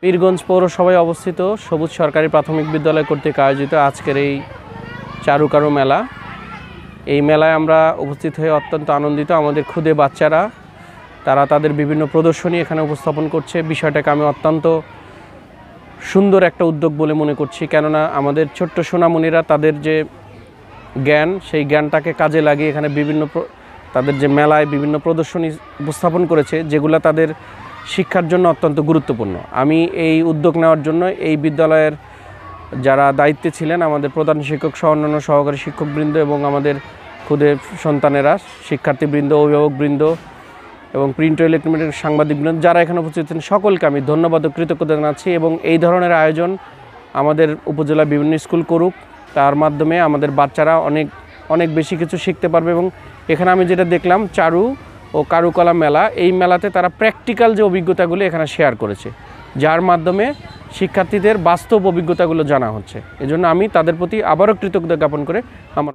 পীরগঞ্জ পৌরসভায় অবস্থিত সবুজ সরকারি প্রাথমিক বিদ্যালয় কর্তৃক আয়োজিত আজকের এই চারুকারু মেলা। এই মেলায় আমরা উপস্থিত হয়ে অত্যন্ত আনন্দিত। আমাদের ক্ষুদে বাচ্চারা তারা তাদের বিভিন্ন প্রদর্শনী এখানে উপস্থাপন করছে। বিষয়টাকে আমি অত্যন্ত সুন্দর একটা উদ্যোগ বলে মনে করছি, কেননা আমাদের ছোট্ট সোনামণিরা তাদের যে জ্ঞান, সেই জ্ঞানটাকে কাজে লাগিয়ে এখানে তাদের যে মেলায় বিভিন্ন প্রদর্শনী উপস্থাপন করেছে, যেগুলো তাদের শিক্ষার জন্য অত্যন্ত গুরুত্বপূর্ণ। আমি এই উদ্যোগ নেওয়ার জন্য এই বিদ্যালয়ের যারা দায়িত্বে ছিলেন, আমাদের প্রধান শিক্ষক সহ অন্যান্য সহকারী শিক্ষকবৃন্দ এবং আমাদের ক্ষুদে সন্তানেরা, শিক্ষার্থীবৃন্দ, অভিভাবকবৃন্দ এবং প্রিন্ট ও ইলেকট্রনিক সাংবাদিকবৃন্দ যারা এখানে উপস্থিত ছিলেন, সকলকে আমি ধন্যবাদ ও কৃতজ্ঞতা জানাচ্ছি। এবং এই ধরনের আয়োজন আমাদের উপজেলা বিভিন্ন স্কুল করুক, তার মাধ্যমে আমাদের বাচ্চারা অনেক বেশি কিছু শিখতে পারবে। এবং এখানে আমি যেটা দেখলাম, চারু ও কারুকলা মেলা, এই মেলাতে তারা প্র্যাকটিক্যাল যে অভিজ্ঞতাগুলো এখানে শেয়ার করেছে, যার মাধ্যমে শিক্ষার্থীদের বাস্তব অভিজ্ঞতাগুলো জানা হচ্ছে। এজন্য আমি তাদের প্রতি আবারও কৃতজ্ঞতা জ্ঞাপন করে আমার